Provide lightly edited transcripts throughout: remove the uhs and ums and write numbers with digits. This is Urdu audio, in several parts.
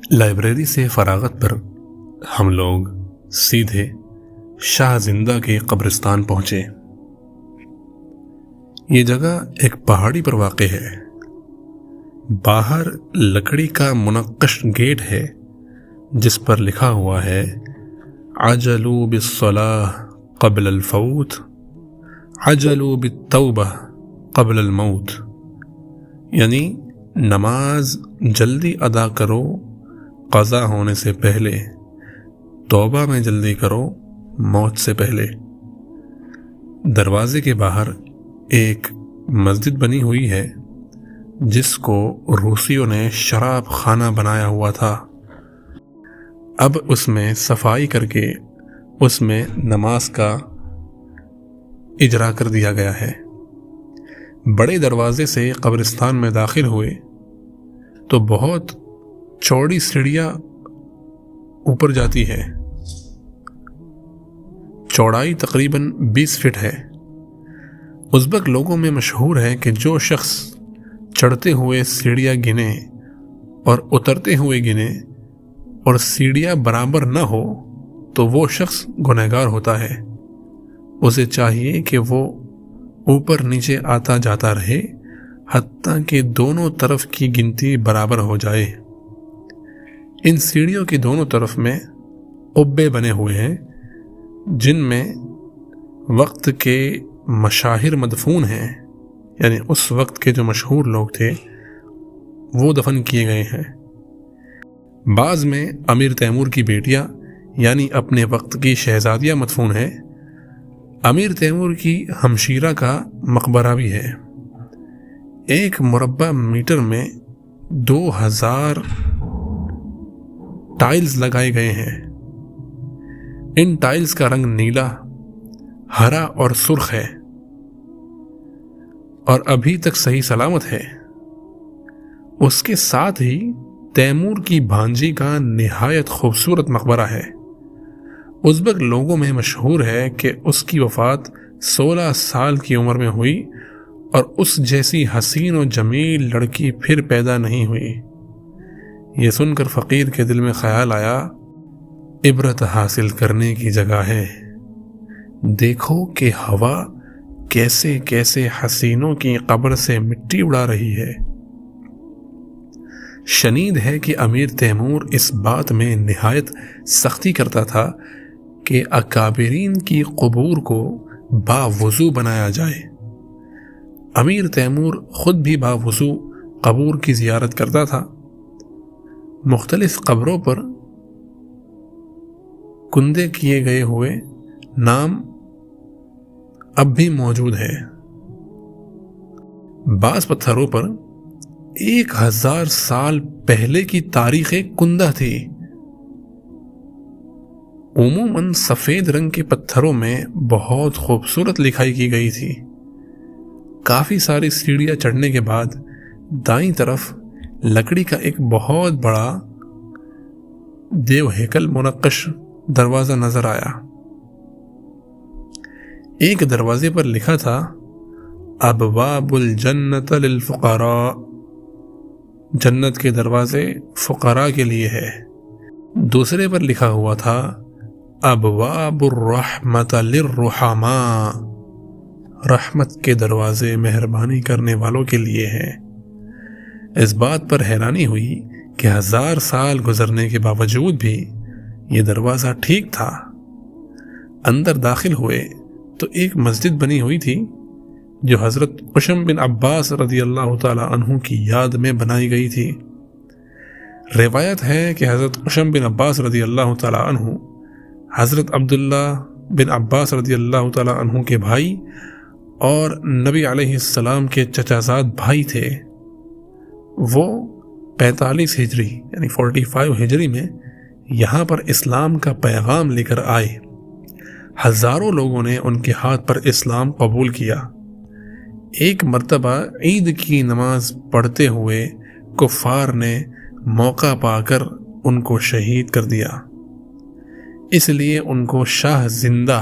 لائبریری سے فراغت پر ہم لوگ سیدھے شاہ زندہ کے قبرستان پہنچے۔ یہ جگہ ایک پہاڑی پر واقع ہے۔ باہر لکڑی کا منقش گیٹ ہے جس پر لکھا ہوا ہے عجلوا بالصلاة قبل الفوت، عجلوا بالتوبہ قبل الموت، یعنی نماز جلدی ادا کرو قضا ہونے سے پہلے، توبہ میں جلدی کرو موت سے پہلے۔ دروازے کے باہر ایک مسجد بنی ہوئی ہے جس کو روسیوں نے شراب خانہ بنایا ہوا تھا۔ اب اس میں صفائی کر کے اس میں نماز کا اجرا کر دیا گیا ہے۔ بڑے دروازے سے قبرستان میں داخل ہوئے تو بہت چوڑی سیڑھیاں اوپر جاتی ہے، چوڑائی تقریباً 20 فٹ ہے۔ ازبک لوگوں میں مشہور ہے کہ جو شخص چڑھتے ہوئے سیڑھیاں گنے اور اترتے ہوئے گنے اور سیڑھیاں برابر نہ ہو تو وہ شخص گنہگار ہوتا ہے۔ اسے چاہیے کہ وہ اوپر نیچے آتا جاتا رہے حتیٰ کہ دونوں طرف کی گنتی برابر ہو جائے۔ ان سیڑھیوں کی دونوں طرف میں قبے بنے ہوئے ہیں جن میں وقت کے مشاہیر مدفون ہیں، یعنی اس وقت کے جو مشہور لوگ تھے وہ دفن کیے گئے ہیں۔ بعض میں امیر تیمور کی بیٹیاں یعنی اپنے وقت کی شہزادیاں مدفون ہیں۔ امیر تیمور کی ہمشیرہ کا مقبرہ بھی ہے۔ 1 مربع میٹر میں 2000 ٹائلز لگائے گئے ہیں۔ ان ٹائلز کا رنگ نیلا، ہرا اور سرخ ہے اور ابھی تک صحیح سلامت ہے۔ اس کے ساتھ ہی تیمور کی بھانجی کا نہایت خوبصورت مقبرہ ہے۔ ازبک لوگوں میں مشہور ہے کہ اس کی وفات 16 سال کی عمر میں ہوئی اور اس جیسی حسین و جمیل لڑکی پھر پیدا نہیں ہوئی۔ یہ سن کر فقیر کے دل میں خیال آیا، عبرت حاصل کرنے کی جگہ ہے۔ دیکھو کہ ہوا کیسے کیسے حسینوں کی قبر سے مٹی اڑا رہی ہے۔ شنید ہے کہ امیر تیمور اس بات میں نہایت سختی کرتا تھا کہ اکابرین کی قبور کو باوضو بنایا جائے۔ امیر تیمور خود بھی باوضو قبور کی زیارت کرتا تھا۔ مختلف قبروں پر کندے کیے گئے ہوئے نام اب بھی موجود ہے۔ بعض پتھروں پر 1000 سال پہلے کی تاریخ کندہ تھی۔ عموماً سفید رنگ کے پتھروں میں بہت خوبصورت لکھائی کی گئی تھی۔ کافی ساری سیڑھیاں چڑھنے کے بعد دائیں طرف لکڑی کا ایک بہت بڑا دیو ہیکل منقش دروازہ نظر آیا۔ ایک دروازے پر لکھا تھا ابواب الجنت للفقراء، جنت کے دروازے فقراء کے لیے ہے۔ دوسرے پر لکھا ہوا تھا ابواب الرحمت للرحماء، رحمت کے دروازے مہربانی کرنے والوں کے لیے ہیں۔ اس بات پر حیرانی ہوئی کہ 1000 سال گزرنے کے باوجود بھی یہ دروازہ ٹھیک تھا۔ اندر داخل ہوئے تو ایک مسجد بنی ہوئی تھی جو حضرت قشم بن عباس رضی اللہ تعالی عنہ کی یاد میں بنائی گئی تھی۔ روایت ہے کہ حضرت قشم بن عباس رضی اللہ تعالی عنہ حضرت عبداللہ بن عباس رضی اللہ تعالی عنہ کے بھائی اور نبی علیہ السلام کے چچازاد بھائی تھے۔ وہ 45 ہجری یعنی 45 ہجری میں یہاں پر اسلام کا پیغام لے کر آئے۔ ہزاروں لوگوں نے ان کے ہاتھ پر اسلام قبول کیا۔ ایک مرتبہ عید کی نماز پڑھتے ہوئے کفار نے موقع پا کر ان کو شہید کر دیا، اس لیے ان کو شاہ زندہ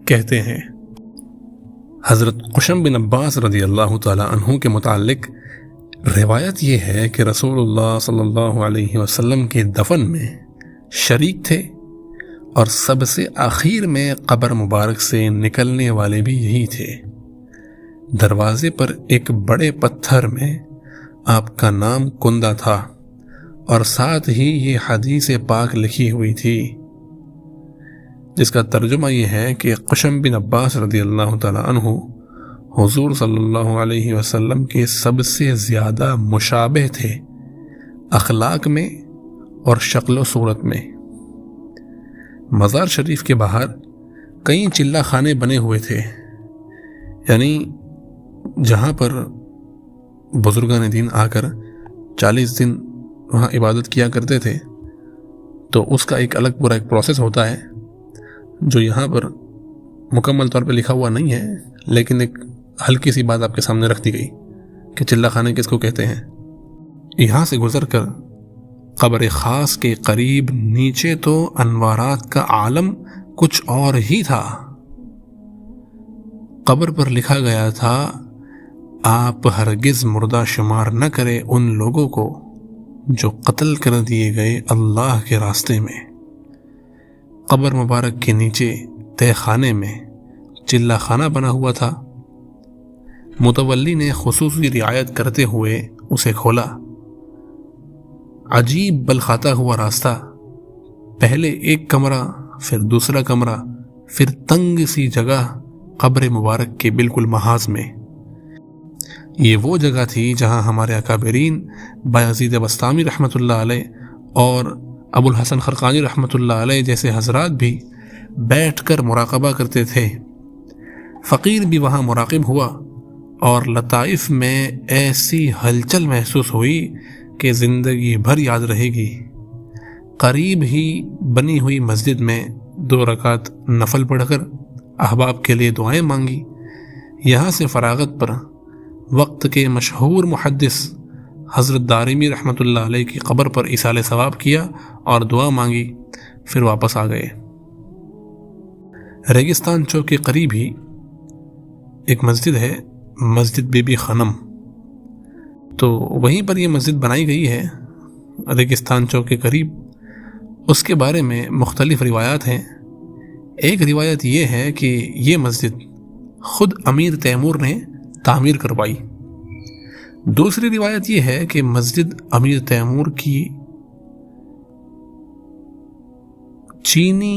کہتے ہیں۔ حضرت قشم بن عباس رضی اللہ تعالی عنہ کے متعلق روایت یہ ہے کہ رسول اللہ صلی اللہ علیہ وسلم کے دفن میں شریک تھے اور سب سے آخر میں قبر مبارک سے نکلنے والے بھی یہی تھے۔ دروازے پر ایک بڑے پتھر میں آپ کا نام کندہ تھا اور ساتھ ہی یہ حدیث پاک لکھی ہوئی تھی، جس کا ترجمہ یہ ہے کہ قشم بن عباس رضی اللہ تعالیٰ عنہ حضور صلی اللہ علیہ وسلم کے سب سے زیادہ مشابہ تھے، اخلاق میں اور شکل و صورت میں۔ مزار شریف کے باہر کئی چلہ خانے بنے ہوئے تھے، یعنی جہاں پر بزرگان دین آ کر 40 دن وہاں عبادت کیا کرتے تھے، تو اس کا ایک الگ پورا ایک پروسیس ہوتا ہے جو یہاں پر مکمل طور پہ لکھا ہوا نہیں ہے، لیکن ایک ہلکی سی بات آپ کے سامنے رکھ دی گئی کہ چلہ خانے کس کو کہتے ہیں۔ یہاں سے گزر کر قبر خاص کے قریب نیچے تو انوارات کا عالم کچھ اور ہی تھا۔ قبر پر لکھا گیا تھا، آپ ہرگز مردہ شمار نہ کرے ان لوگوں کو جو قتل کر دیے گئے اللہ کے راستے میں۔ قبر مبارک کے نیچے تہ خانے میں چلہ خانہ بنا ہوا تھا۔ متولی نے خصوصی رعایت کرتے ہوئے اسے کھولا۔ عجیب بل کھاتا ہوا راستہ، پہلے ایک کمرہ، پھر دوسرا کمرہ، پھر تنگ سی جگہ قبر مبارک کے بالکل محاذ میں۔ یہ وہ جگہ تھی جہاں ہمارے اکابرین بایزید بسطامی رحمۃ اللہ علیہ اور ابو الحسن خرقانی رحمۃ اللہ علیہ جیسے حضرات بھی بیٹھ کر مراقبہ کرتے تھے۔ فقیر بھی وہاں مراقب ہوا اور لطائف میں ایسی ہلچل محسوس ہوئی کہ زندگی بھر یاد رہے گی۔ قریب ہی بنی ہوئی مسجد میں 2 رکعت نفل پڑھ کر احباب کے لیے دعائیں مانگی۔ یہاں سے فراغت پر وقت کے مشہور محدث حضرت دارمی رحمۃ اللہ علیہ کی قبر پر ایصال ثواب کیا اور دعا مانگی، پھر واپس آ گئے۔ ریگستان چوک کے قریب ہی ایک مسجد ہے، مسجد بی بی خنم، تو وہیں پر یہ مسجد بنائی گئی ہے ریگستان چوک کے قریب۔ اس کے بارے میں مختلف روایات ہیں۔ ایک روایت یہ ہے کہ یہ مسجد خود امیر تیمور نے تعمیر کروائی۔ دوسری روایت یہ ہے کہ مسجد امیر تیمور کی چینی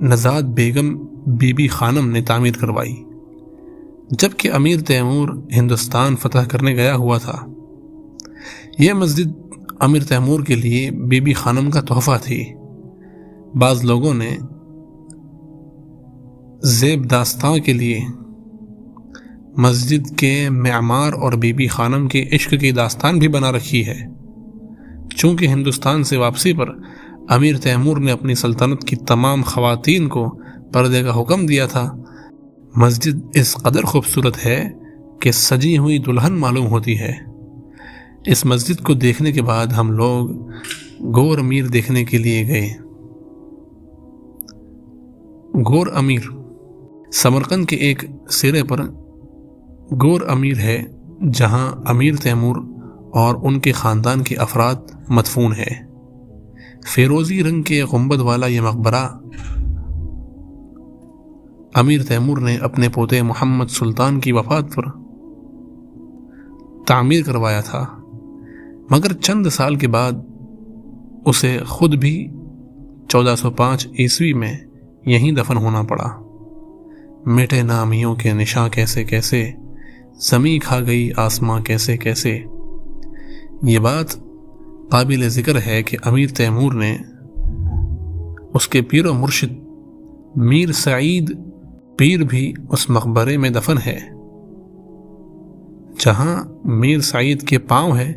نزاد بیگم بی بی خانم نے تعمیر کروائی، جبکہ امیر تیمور ہندوستان فتح کرنے گیا ہوا تھا۔ یہ مسجد امیر تیمور کے لیے بی بی خانم کا تحفہ تھی۔ بعض لوگوں نے زیب داستان کے لیے مسجد کے معمار اور بی بی خانم کے عشق کی داستان بھی بنا رکھی ہے۔ چونکہ ہندوستان سے واپسی پر امیر تیمور نے اپنی سلطنت کی تمام خواتین کو پردے کا حکم دیا تھا، مسجد اس قدر خوبصورت ہے کہ سجی ہوئی دلہن معلوم ہوتی ہے۔ اس مسجد کو دیکھنے کے بعد ہم لوگ گور امیر دیکھنے کے لیے گئے۔ گور امیر سمرقند کے ایک سرے پر گور امیر ہے، جہاں امیر تیمور اور ان کے خاندان کے افراد مدفون ہے۔ فیروزی رنگ کے گنبد والا یہ مقبرہ امیر تیمور نے اپنے پوتے محمد سلطان کی وفات پر تعمیر کروایا تھا، مگر چند سال کے بعد اسے خود بھی 1405 عیسوی میں یہیں دفن ہونا پڑا۔ میٹھے نامیوں کے نشاں کیسے کیسے، زمیں کھا گئی آسماں کیسے کیسے۔ یہ بات قابل ذکر ہے کہ امیر تیمور نے اس کے پیر و مرشد میر سعید پیر بھی اس مقبرے میں دفن ہے۔ جہاں میر سعید کے پاؤں ہے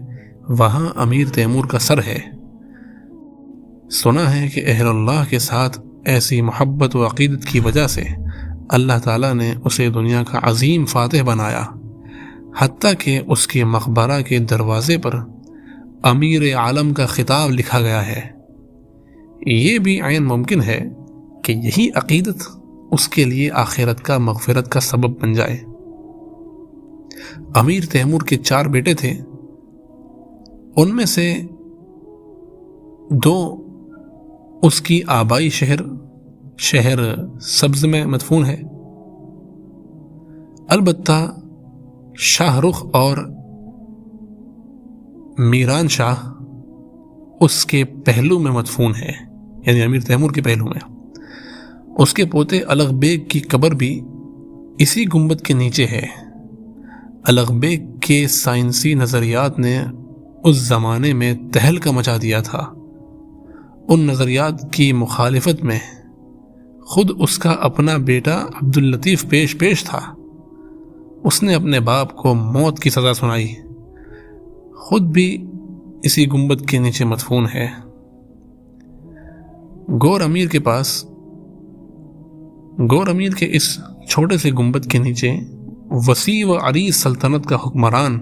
وہاں امیر تیمور کا سر ہے۔ سنا ہے کہ اہل اللہ کے ساتھ ایسی محبت و عقیدت کی وجہ سے اللہ تعالیٰ نے اسے دنیا کا عظیم فاتح بنایا، حتیٰ کہ اس کے مقبرہ کے دروازے پر امیر عالم کا خطاب لکھا گیا ہے۔ یہ بھی عین ممکن ہے کہ یہی عقیدت اس کے لیے آخرت کا مغفرت کا سبب بن جائے۔ امیر تیمور کے 4 بیٹے تھے، ان میں سے 2 اس کی آبائی شہر سبز میں مدفون ہے، البتہ شاہ رخ اور میران شاہ اس کے پہلو میں مدفون ہے، یعنی امیر تیمور کے پہلو میں۔ اس کے پوتے الغ بیگ کی قبر بھی اسی گنبد کے نیچے ہے۔ الغ بیگ کے سائنسی نظریات نے اس زمانے میں تہلکہ مچا دیا تھا۔ ان نظریات کی مخالفت میں خود اس کا اپنا بیٹا عبداللطیف پیش تھا۔ اس نے اپنے باپ کو موت کی سزا سنائی، خود بھی اسی گنبد کے نیچے مدفون ہے۔ گور امیر کے اس چھوٹے سے گنبد کے نیچے وسیع و عریض سلطنت کا حکمران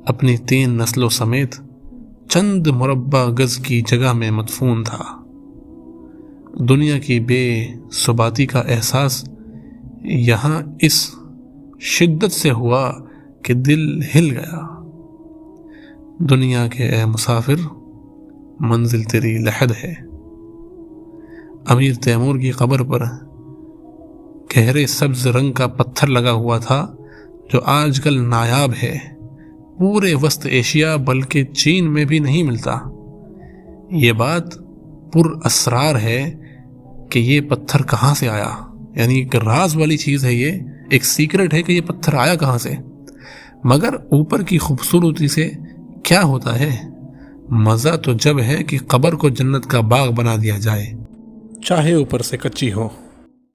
اپنی 3 نسلوں سمیت چند مربع گز کی جگہ میں مدفون تھا۔ دنیا کی بے ثباتی کا احساس یہاں اس شدت سے ہوا کہ دل ہل گیا۔ دنیا کے اے مسافر، منزل تیری لحد ہے۔ امیر تیمور کی قبر پر گہرے سبز رنگ کا پتھر لگا ہوا تھا جو آج کل نایاب ہے، پورے وسط ایشیا بلکہ چین میں بھی نہیں ملتا۔ یہ بات پر اسرار ہے کہ یہ پتھر کہاں سے آیا، یعنی ایک راز والی چیز ہے، یہ ایک سیکرٹ ہے کہ یہ پتھر آیا کہاں سے۔ مگر اوپر کی خوبصورتی سے کیا ہوتا ہے، مزہ تو جب ہے کہ قبر کو جنت کا باغ بنا دیا جائے، چاہے اوپر سے کچی ہو۔